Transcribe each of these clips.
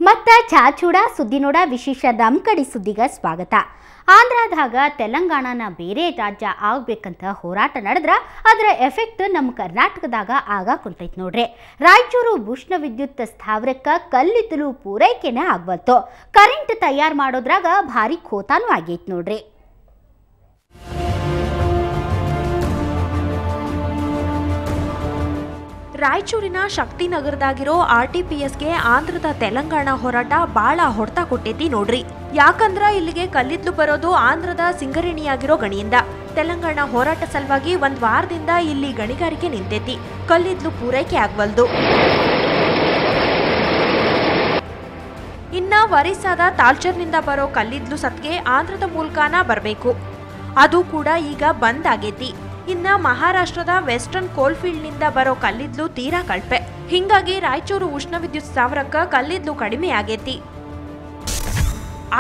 ಮತ್ತ ಚಾಚೂಡ ಸುದ್ದಿ ನೋಡ ವಿಶೇಷ ದಮ್ಕಡಿ ಸುದ್ದಿಗೆ ಸ್ವಾಗತ. ಆಂಧ್ರದಾಗ ತೆಲಂಗಾಣನ ಬೇರೆ ರಾಜ್ಯ ಆಗ್ಬೇಕಂತ ಹೋರಾಟ ನಡೆದ್ರ ಅದರ ಎಫೆಕ್ಟ್ ನಮ್ಮ ಕರ್ನಾಟಕದಾಗ ಆಗ ಕುಂತೈತಿ ನೋಡ್ರಿ. ರಾಯಚೂರು ಉಷ್ಣ ವಿದ್ಯುತ್ ಸ್ಥಾವರಕ್ಕೆ ಕಲ್ಲಿದ್ದಲು ಪೂರೈಕೆನೇ ಆಗ್ಬಲ್ತು. ಕರೆಂಟ್ ತಯಾರು ಮಾಡೋದ್ರಾಗ ಭಾರಿ ಖೋತಾನೂ ಆಗೈತಿ ನೋಡ್ರಿ. ರಾಯಚೂರಿನ ಶಕ್ತಿನಗರದಾಗಿರೋ RTPSಗೆ ಆಂಧ್ರದ ತೆಲಂಗಾಣ ಹೋರಾಟ ಬಾಳ ಹೊಡೆತ ಕೊಟ್ಟೈತಿ ನೋಡ್ರಿ. ಯಾಕಂದ್ರ ಇಲ್ಲಿಗೆ ಕಲ್ಲಿದ್ಲು ಬರೋದು ಆಂಧ್ರದ ಸಿಂಗರೇಣಿಯಾಗಿರೋ ಗಣಿಯಿಂದ. ತೆಲಂಗಾಣ ಹೋರಾಟ ಸಲುವಾಗಿ ಒಂದ್ ವಾರದಿಂದ ಇಲ್ಲಿ ಗಣಿಗಾರಿಕೆ ನಿಂತೈತಿ. ಕಲ್ಲಿದ್ಲು ಪೂರೈಕೆ ಆಗ್ವಲ್ದು. ಇನ್ನ ಒರಿಸ್ಸಾದ ತಾಲ್ಚರ್ನಿಂದ ಬರೋ ಕಲ್ಲಿದ್ಲು ಸತ್ಗೆ ಆಂಧ್ರದ ಮೂಲಕನ ಬರಬೇಕು. ಅದು ಕೂಡ ಈಗ ಬಂದ್ ಆಗೈತಿ. ಇನ್ನ ಮಹಾರಾಷ್ಟ್ರದ ವೆಸ್ಟರ್ನ್ ಕೋಲ್ಫೀಲ್ಡ್ನಿಂದ ಬರೋ ಕಲ್ಲಿದ್ಲು ತೀರಾ ಕಳಪೆ. ಹಿಂಗಾಗಿ ರಾಯಚೂರು ಉಷ್ಣ ವಿದ್ಯುತ್ ಸ್ಥಾವರಕ್ಕ ಕಲ್ಲಿದ್ಲು ಕಡಿಮೆ ಆಗೈತಿ.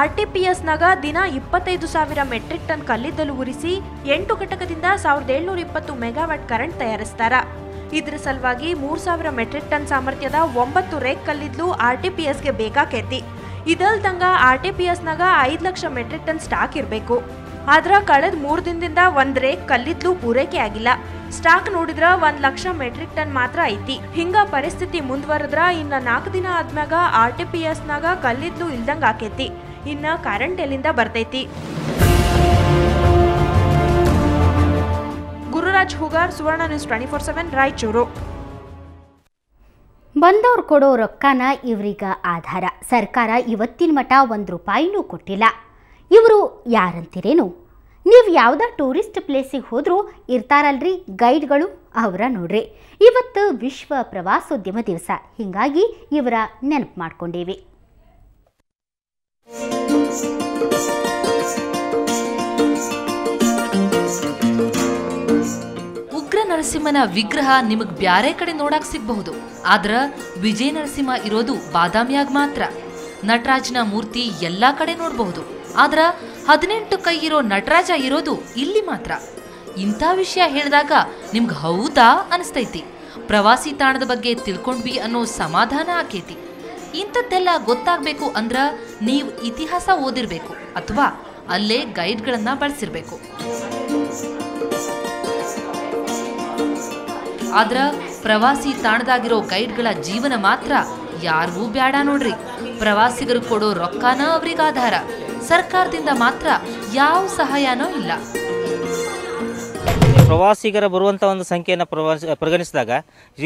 RTPSನಾಗ ದಿನ 25,000 ಮೆಟ್ರಿಕ್ ಟನ್ ಕಲ್ಲಿದ್ದಲು ಉರಿಸಿ 8 ಘಟಕದಿಂದ 1720 ಮೆಗಾವ್ಯಾಟ್ ಕರೆಂಟ್ ತಯಾರಿಸ್ತಾರ. ಇದ್ರ ಸಲುವಾಗಿ 3000 ಮೆಟ್ರಿಕ್ ಟನ್ ಸಾಮರ್ಥ್ಯದ 9 ರೇಕ್ ಕಲ್ಲಿದ್ಲು RTPSಗೆ ಬೇಕಾಕೈತಿ. ಇದಲ್ದಂಗ RTPSನಾಗ 5 ಲಕ್ಷ ಮೆಟ್ರಿಕ್ ಟನ್ ಸ್ಟಾಕ್ ಇರಬೇಕು. ಆದ್ರ ಕಳೆದ 3 ದಿನದಿಂದ 1 ರೇಕ್ ಕಲ್ಲಿದ್ಲು ಪೂರೈಕೆ ಆಗಿಲ್ಲ. ಸ್ಟಾಕ್ ನೋಡಿದ್ರ 1 ಲಕ್ಷ ಮೆಟ್ರಿಕ್ ಟನ್ ಮಾತ್ರ ಐತಿ. ಹಿಂಗ ಪರಿಸ್ಥಿತಿ ಮುಂದುವರೆದ್ರ ಇನ್ನ 4 ದಿನ ಆದ್ಮ್ಯಾಗ RTPSನಾಗ ಕಲ್ಲಿದ್ಲು ಇಲ್ದಂಗ ಆಕೈತಿ. ಇನ್ನ ಕರೆಂಟ್ ಎಲ್ಲಿಂದ ಬರ್ತೈತಿ? ಗುರುರಾಜ್ ಹುಗಾರ್, ಸುವರ್ಣ ನ್ಯೂಸ್ 24/7 ರಾಯಚೂರು. ಬಂದವ್ರು ಕೊಡೋ ರೊಕ್ಕನ ಇವ್ರೀಗ ಆಧಾರ. ಸರ್ಕಾರ ಇವತ್ತಿನ ಮಠ 1 ರೂಪಾಯಿನೂ ಕೊಟ್ಟಿಲ್ಲ. ಇವರು ಯಾರಂತೀರೇನು? ನೀವು ಯಾವುದೇ ಟೂರಿಸ್ಟ್ ಪ್ಲೇಸಿಗೆ ಹೋದ್ರೂ ಇರ್ತಾರಲ್ರಿ ಗೈಡ್ಗಳು, ಅವರ ನೋಡ್ರಿ. ಇವತ್ತು ವಿಶ್ವ ಪ್ರವಾಸೋದ್ಯಮ ದಿವಸ, ಹೀಗಾಗಿ ಇವರ ನೆನಪು ಮಾಡ್ಕೊಂಡೇವಿ. ಉಗ್ರ ನರಸಿಂಹನ ವಿಗ್ರಹ ನಿಮಗ್ ಬ್ಯಾರೆ ಕಡೆ ನೋಡಕ್ ಸಿಗಬಹುದು. ಆದ್ರ ವಿಜಯ ನರಸಿಂಹ ಇರೋದು ಬಾದಾಮಿಯಾಗ ಮಾತ್ರ. ನಟರಾಜನ ಮೂರ್ತಿ ಎಲ್ಲಾ ಕಡೆ ನೋಡಬಹುದು. ಆದ್ರ 18 ಕೈ ಇರೋ ನಟರಾಜ ಇರೋದು ಇಲ್ಲಿ ಮಾತ್ರ. ಇಂಥ ವಿಷಯ ಹೇಳಿದಾಗ ನಿಮ್ಗೆ ಹೌದಾ ಅನಿಸ್ತೈತಿ. ಪ್ರವಾಸಿ ತಾಣದ ಬಗ್ಗೆ ತಿಳ್ಕೊಂಡ್ವಿ ಅನ್ನೋ ಸಮಾಧಾನ ಆಕೈತಿ. ಇಂಥದ್ದೆಲ್ಲ ಗೊತ್ತಾಗಬೇಕು ಅಂದ್ರ ನೀವು ಇತಿಹಾಸ ಓದಿರ್ಬೇಕು ಅಥವಾ ಅಲ್ಲೇ ಗೈಡ್ಗಳನ್ನ ಬಳಸಿರ್ಬೇಕು. ಆದ್ರ ಪ್ರವಾಸಿ ತಾಣದಾಗಿರೋ ಗೈಡ್ಗಳ ಜೀವನ ಮಾತ್ರ ಯಾರಿಗೂ ಬ್ಯಾಡ ನೋಡ್ರಿ. ಪ್ರವಾಸಿಗರು ಕೊಡೋ ರೊಕ್ಕನ ಅವ್ರಿಗೆ ಆಧಾರ. ಸರ್ಕಾರದಿಂದ ಮಾತ್ರ ಯಾವ ಸಹಾಯನೂ ಇಲ್ಲ. ಪ್ರವಾಸಿಗರ ಬರುವಂಥ ಒಂದು ಸಂಖ್ಯೆಯನ್ನು ಪರಿಗಣಿಸಿದಾಗ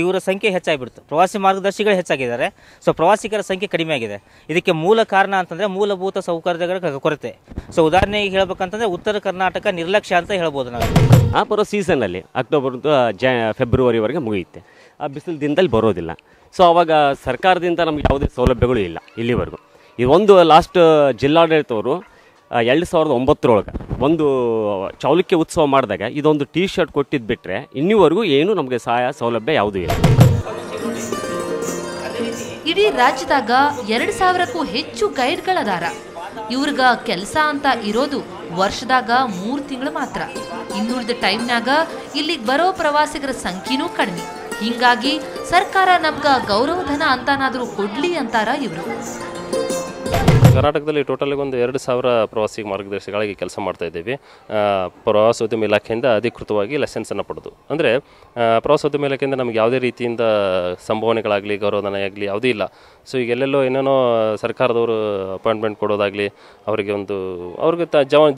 ಇವರ ಸಂಖ್ಯೆ ಹೆಚ್ಚಾಗಿಬಿಡ್ತು. ಪ್ರವಾಸಿ ಮಾರ್ಗದರ್ಶಿಗಳು ಹೆಚ್ಚಾಗಿದ್ದಾರೆ. ಸೊ ಪ್ರವಾಸಿಗರ ಸಂಖ್ಯೆ ಕಡಿಮೆ ಆಗಿದೆ. ಇದಕ್ಕೆ ಮೂಲ ಕಾರಣ ಅಂತಂದರೆ ಮೂಲಭೂತ ಸೌಕರ್ಯಗಳ ಕೊರತೆ. ಸೊ ಉದಾಹರಣೆಗೆ ಹೇಳ್ಬೇಕಂತಂದರೆ ಉತ್ತರ ಕರ್ನಾಟಕ ನಿರ್ಲಕ್ಷ್ಯ ಅಂತ ಹೇಳ್ಬೋದು ನಾವು. ಆ ಬರೋ ಸೀಸನ್ನಲ್ಲಿ ಅಕ್ಟೋಬರ್ ಫೆಬ್ರವರಿವರೆಗೆ ಮುಗಿಯುತ್ತೆ. ಆ ಬಿಸಿಲು ದಿನದಲ್ಲಿ ಬರೋದಿಲ್ಲ. ಸೊ ಆವಾಗ ಸರ್ಕಾರದಿಂದ ನಮ್ಗೆ ಯಾವುದೇ ಸೌಲಭ್ಯಗಳು ಇಲ್ಲ ಇಲ್ಲಿವರೆಗೂ. ಇದೊಂದು ಲಾಸ್ಟ್ ಜಿಲ್ಲಾಡಳಿತವರು 2009 ಒಂದು ಚೌಲಿಕೆ ಉತ್ಸವ ಮಾಡಿದಾಗ ಇದೊಂದು ಟೀ ಶರ್ಟ್ ಕೊಟ್ಟಿದ್ದು ಬಿಟ್ಟರೆ ಇನ್ನೂವರೆಗೂ ಏನು ನಮಗೆ ಸಹಾಯ ಸೌಲಭ್ಯ ಯಾವುದೂ ಇಲ್ಲ. ಇಡೀ ರಾಜ್ಯದಾಗ 2,000ಕ್ಕೂ ಹೆಚ್ಚು ಗೈಡ್ಗಳದಾರ. ಇವ್ರಿಗ ಕೆಲಸ ಅಂತ ಇರೋದು ವರ್ಷದಾಗ 3 ತಿಂಗಳು ಮಾತ್ರ. ಇನ್ನುಳಿದ ಟೈಮ್ನಾಗ ಇಲ್ಲಿಗೆ ಬರೋ ಪ್ರವಾಸಿಗರ ಸಂಖ್ಯೆನೂ ಕಡಿಮೆ. ಹಿಂಗಾಗಿ ಸರ್ಕಾರ ನಮ್ಗ ಗೌರವಧನ ಅಂತಾನಾದ್ರೂ ಕೊಡ್ಲಿ ಅಂತಾರ ಇವರು. ಕರ್ನಾಟಕದಲ್ಲಿ ಟೋಟಲಿ ಒಂದು 2,000 ಪ್ರವಾಸಿ ಮಾರ್ಗದರ್ಶಿಗಳಿಗೆ ಕೆಲಸ ಮಾಡ್ತಾ ಇದ್ದೀವಿ. ಪ್ರವಾಸೋದ್ಯಮ ಇಲಾಖೆಯಿಂದ ಅಧಿಕೃತವಾಗಿ ಲೈಸೆನ್ಸನ್ನು ಪಡೆದು, ಅಂದರೆ ಪ್ರವಾಸೋದ್ಯಮ ಇಲಾಖೆಯಿಂದ ನಮಗೆ ಯಾವುದೇ ರೀತಿಯಿಂದ ಸಂಭಾವನೆಗಳಾಗಲಿ ಗೌರವಧನ ಆಗಲಿ ಯಾವುದೂ ಇಲ್ಲ. ಸೊ ಈಗ ಎಲ್ಲೆಲ್ಲೋ ಏನೇನೋ ಸರ್ಕಾರದವರು ಅಪಾಯಿಂಟ್ಮೆಂಟ್ ಕೊಡೋದಾಗಲಿ, ಅವರಿಗೆ ಒಂದು ಅವ್ರಿಗೆ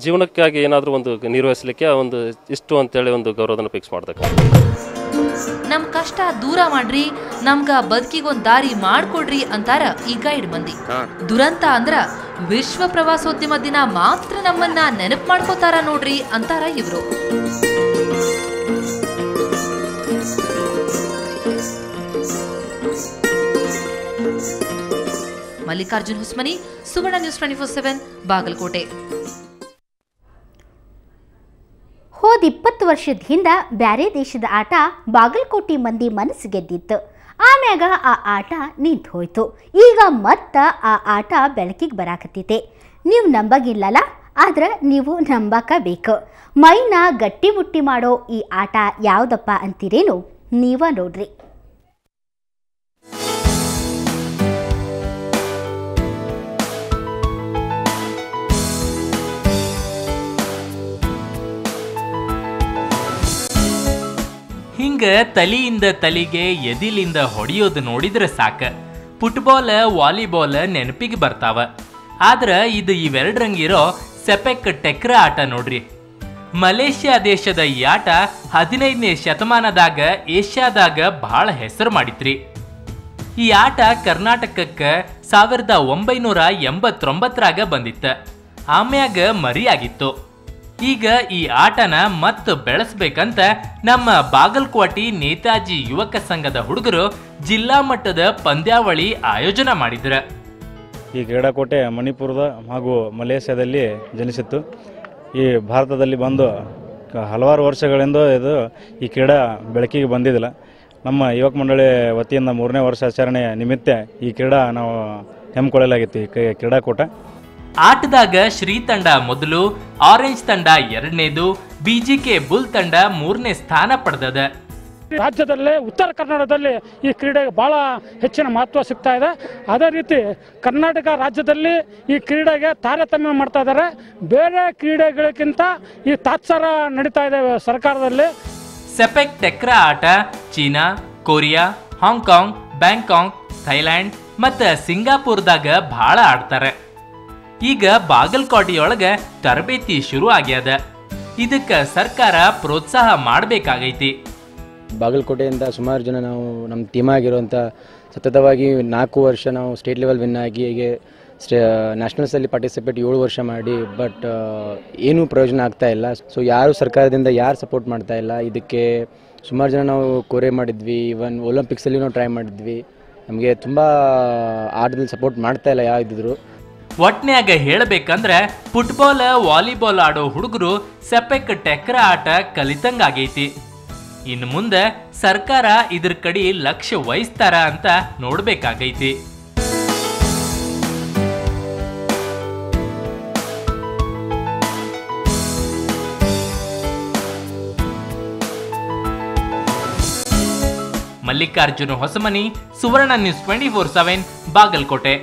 ಜೀವನಕ್ಕಾಗಿ ಏನಾದರೂ ಒಂದು ನಿರ್ವಹಿಸಲಿಕ್ಕೆ ಒಂದು ಇಷ್ಟು ಅಂತೇಳಿ ಒಂದು ಗೌರವಧನ ಫಿಕ್ಸ್ ಮಾಡ್ಬೇಕು. ನಮ್ ಕಷ್ಟ ದೂರ ಮಾಡ್ರಿ, ನಮ್ಗ ಬದುಕಿಗೊಂದ್ ದಾರಿ ಮಾಡ್ಕೊಡ್ರಿ ಅಂತಾರ ಈ ಗೈಡ್ ಮಂದಿ. ದುರಂತ ಅಂದ್ರ ವಿಶ್ವ ಪ್ರವಾಸೋದ್ಯಮ ದಿನ ಮಾತ್ರ ನಮ್ಮನ್ನ ನೆನಪು ಮಾಡ್ಕೋತಾರ ನೋಡ್ರಿ ಅಂತಾರ ಇವ್ರು. ಮಲ್ಲಿಕಾರ್ಜುನ್ ಹುಸ್ಮನಿ, ಸುವರ್ಣ ನ್ಯೂಸ್ 24/7 ಬಾಗಲಕೋಟೆ. ಹೋದ 20 ವರ್ಷದ ಹಿಂದ ಬ್ಯಾರೆ ದೇಶದ ಆಟ ಬಾಗಲಕೋಟೆ ಮಂದಿ ಮನಸ್ಸು ಗೆದ್ದಿತ್ತು. ಆಮ್ಯಾಗ ಆ ಆಟ ನಿಂತು ಹೋಯ್ತು. ಈಗ ಮತ್ತ ಆ ಆಟ ಬೆಳಕಿಗೆ ಬರಾಕತ್ತೈತೆ. ನೀವು ನಂಬಗಿಲ್ಲಲ್ಲ, ಆದ್ರೆ ನೀವು ನಂಬಕ ಬೇಕು. ಮೈನ ಗಟ್ಟಿ ಮುಟ್ಟಿ ಮಾಡೋ ಈ ಆಟ ಯಾವುದಪ್ಪ ಅಂತೀರೇನು? ನೀವ ನೋಡ್ರಿ. ಹಿಂಗ ತಲಿಯಿಂದ ತಲಿಗೆ ಎದಿಲಿಂದ ಹೊಡೆಯೋದು ನೋಡಿದ್ರೆ ಸಾಕ ಫುಟ್ಬಾಲ್ ವಾಲಿಬಾಲ್ ನೆನಪಿಗೆ ಬರ್ತಾವ. ಆದ್ರ ಇದು ಇವೆರಡರಂಗಿರೋ ಸೆಪೆಕ್ ಟೆಕ್ರ ಆಟ ನೋಡ್ರಿ. ಮಲೇಷ್ಯಾ ದೇಶದ ಈ ಆಟ 15ನೇ ಶತಮಾನದಾಗ ಏಷ್ಯಾದಾಗ ಬಹಳ ಹೆಸರು ಮಾಡಿತ್ರಿ. ಈ ಆಟ ಕರ್ನಾಟಕಕ್ಕೆ 1989ರಾಗ ಬಂದಿತ್ತ. ಆಮ್ಯಾಗ ಮರಿಯಾಗಿತ್ತು. ಈಗ ಈ ಆಟನ ಮತ್ತೆ ಬೆಳೆಸ್ಬೇಕಂತ ನಮ್ಮ ಬಾಗಲಕೋಟೆ ನೇತಾಜಿ ಯುವಕ ಸಂಘದ ಹುಡುಗರು ಜಿಲ್ಲಾ ಮಟ್ಟದ ಪಂದ್ಯಾವಳಿ ಆಯೋಜನೆ ಮಾಡಿದ್ರ. ಈ ಕ್ರೀಡಾಕೂಟ ಮಣಿಪುರದ ಹಾಗೂ ಮಲೇಷ್ಯಾದಲ್ಲಿ ಜನಿಸಿತ್ತು. ಈ ಭಾರತದಲ್ಲಿ ಬಂದು ಹಲವಾರು ವರ್ಷಗಳಿಂದ ಈ ಕ್ರೀಡಾ ಬೆಳಕಿಗೆ ಬಂದಿದ್ದಿಲ್ಲ. ನಮ್ಮ ಯುವಕ ಮಂಡಳಿ ವತಿಯಿಂದ 3ನೇ ವರ್ಷ ಆಚರಣೆ ನಿಮಿತ್ತ ಈ ಕ್ರೀಡಾ ನಾವು ಹಮ್ಮಿಕೊಳ್ಳಲಾಗಿತ್ತು. ಈ ಕ್ರೀಡಾಕೂಟ ಆಟದಾಗ ಶ್ರೀ ತಂಡ ಮೊದಲು, ಆರೆಂಜ್ ತಂಡ 2ನೇದು, ಬಿಜಿಕೆ ಬುಲ್ ತಂಡ 3ನೇ ಸ್ಥಾನ ಪಡೆದದ. ರಾಜ್ಯದಲ್ಲೇ ಉತ್ತರ ಕನ್ನಡದಲ್ಲಿ ಈ ಕ್ರೀಡೆಗೆ ಭಾಳ ಹೆಚ್ಚಿನ ಮಹತ್ವ ಸಿಗ್ತಾ ಇದೆ. ಅದೇ ರೀತಿ ಕರ್ನಾಟಕ ರಾಜ್ಯದಲ್ಲಿ ಈ ಕ್ರೀಡೆಗೆ ತಾರತಮ್ಯ ಮಾಡ್ತಾ ಇದ್ದಾರೆ. ಬೇರೆ ಕ್ರೀಡೆಗಳಿಗಿಂತ ಈ ತಾತ್ಸಾರ ನಡೀತಾ ಇದೆ ಸರ್ಕಾರದಲ್ಲಿ. ಸೆಪೆಕ್ ಟೆಕ್ರ ಆಟ China, Korea, Hong Kong, Bangkok, Thailand ಮತ್ತು ಸಿಂಗಾಪುರದಾಗ ಭಾಳ ಆಡ್ತಾರೆ. ಈಗ ಬಾಗಲಕೋಟೆಯೊಳಗೆ ತರಬೇತಿ ಶುರು ಆಗ್ಯದ. ಇದಕ್ಕೆ ಸರ್ಕಾರ ಪ್ರೋತ್ಸಾಹ ಮಾಡಬೇಕಾಗೈತಿ. ಬಾಗಲಕೋಟೆಯಿಂದ ಸುಮಾರು ಜನ ನಾವು ನಮ್ಮ ಟೀಮ್ ಆಗಿರುವಂಥ ಸತತವಾಗಿ 4 ವರ್ಷ ನಾವು ಸ್ಟೇಟ್ ಲೆವೆಲ್ ವಿನ್ ಆಗಿ ಹೀಗೆ ನ್ಯಾಷನಲ್ಸಲ್ಲಿ ಪಾರ್ಟಿಸಿಪೇಟ್ 7 ವರ್ಷ ಮಾಡಿ, ಬಟ್ ಏನೂ ಪ್ರಯೋಜನ ಆಗ್ತಾ ಇಲ್ಲ. ಸೊ ಯಾರು ಸರ್ಕಾರದಿಂದ ಯಾರು ಸಪೋರ್ಟ್ ಮಾಡ್ತಾ ಇಲ್ಲ. ಇದಕ್ಕೆ ಸುಮಾರು ಜನ ನಾವು ಕೋರೆ ಮಾಡಿದ್ವಿ, ಈವನ್ ಒಲಿಂಪಿಕ್ಸಲ್ಲಿ ನಾವು ಟ್ರೈ ಮಾಡಿದ್ವಿ. ನಮಗೆ ತುಂಬ ಆಟದಲ್ಲಿ ಸಪೋರ್ಟ್ ಮಾಡ್ತಾ ಇಲ್ಲ ಯಾವ್ದಿದ್ರು. ಒಟ್ನ್ಯಾಗ ಹೇಳಬೇಕಂದ್ರೆ ಫುಟ್ಬಾಲ್ ವಾಲಿಬಾಲ್ ಆಡೋ ಹುಡುಗರು ಸೆಪೆಕ್ ಟೆಕ್ರ ಆಟ ಕಲಿತಂಗಾಗೈತಿ. ಇನ್ನು ಮುಂದೆ ಸರ್ಕಾರ ಇದ್ರ ಕಡೆ ಲಕ್ಷ್ಯ ವಹಿಸ್ತಾರ ಅಂತ ನೋಡ್ಬೇಕಾಗೈತಿ. ಮಲ್ಲಿಕಾರ್ಜುನ ಹೊಸಮನಿ, ಸುವರ್ಣ ನ್ಯೂಸ್ 24/7, ಬಾಗಲಕೋಟೆ.